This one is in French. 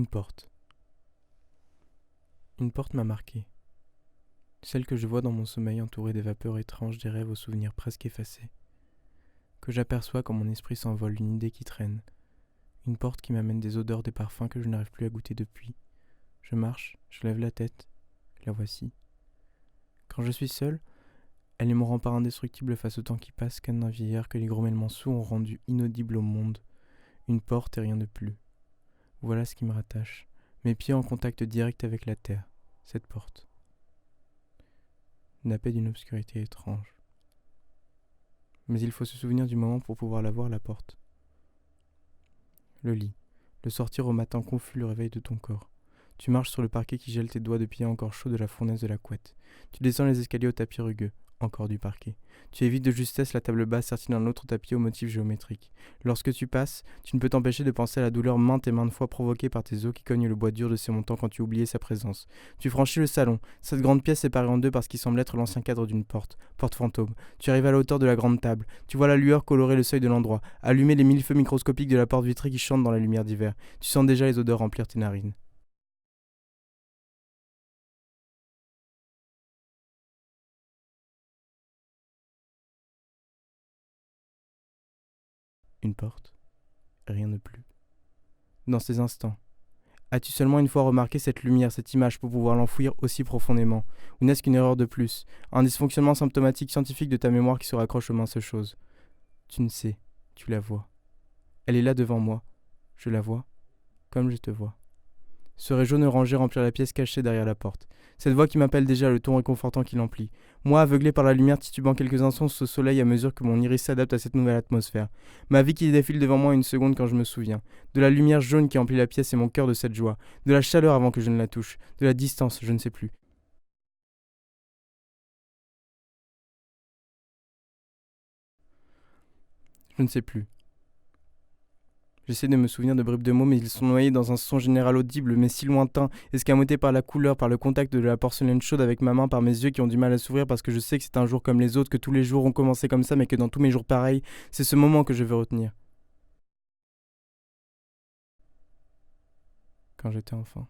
Une porte. Une porte m'a marqué. Celle que je vois dans mon sommeil entourée des vapeurs étranges des rêves aux souvenirs presque effacés. Que j'aperçois quand mon esprit s'envole, une idée qui traîne. Une porte qui m'amène des odeurs, des parfums que je n'arrive plus à goûter depuis. Je marche, je lève la tête. La voici. Quand je suis seul, elle est mon rempart indestructible face au temps qui passe, qu'un vieillard que les grommellements sourds ont rendu inaudible au monde. Une porte et rien de plus. Voilà ce qui me rattache. Mes pieds en contact direct avec la terre. Cette porte. Nappée d'une obscurité étrange. Mais il faut se souvenir du moment pour pouvoir la voir, la porte. Le lit. Le sortir au matin confus, le réveil de ton corps. Tu marches sur le parquet qui gèle tes doigts de pied encore chauds de la fournaise de la couette. Tu descends les escaliers au tapis rugueux, encore du parquet. Tu évites de justesse la table basse sertie d'un autre tapis au motif géométrique. Lorsque tu passes, tu ne peux t'empêcher de penser à la douleur maintes et maintes fois provoquée par tes os qui cognent le bois dur de ces montants quand tu oubliais sa présence. Tu franchis le salon, cette grande pièce séparée en deux par ce qui semble être l'ancien cadre d'une porte fantôme. Tu arrives à la hauteur de la grande table. Tu vois la lueur colorer le seuil de l'endroit, allumer les mille feux microscopiques de la porte vitrée qui chantent dans la lumière d'hiver. Tu sens déjà les odeurs remplir tes narines. Une porte, rien de plus. Dans ces instants, as-tu seulement une fois remarqué cette lumière, cette image pour pouvoir l'enfouir aussi profondément? Ou n'est-ce qu'une erreur de plus, un dysfonctionnement symptomatique scientifique de ta mémoire qui se raccroche aux minces choses? Tu ne sais, tu la vois. Elle est là devant moi. Je la vois, comme je te vois. Serait jaune rangé remplir la pièce cachée derrière la porte. Cette voix qui m'appelle déjà, le ton réconfortant qui l'emplit. Moi, aveuglé par la lumière titubant quelques instants sous ce soleil à mesure que mon iris s'adapte à cette nouvelle atmosphère. Ma vie qui défile devant moi une seconde quand je me souviens. De la lumière jaune qui emplit la pièce et mon cœur de cette joie. De la chaleur avant que je ne la touche. De la distance, je ne sais plus. Je ne sais plus. J'essaie de me souvenir de bribes de mots, mais ils sont noyés dans un son général audible, mais si lointain, escamoté par la couleur, par le contact de la porcelaine chaude avec ma main, par mes yeux qui ont du mal à s'ouvrir parce que je sais que c'est un jour comme les autres, que tous les jours ont commencé comme ça, mais que dans tous mes jours pareils, c'est ce moment que je veux retenir. Quand j'étais enfant.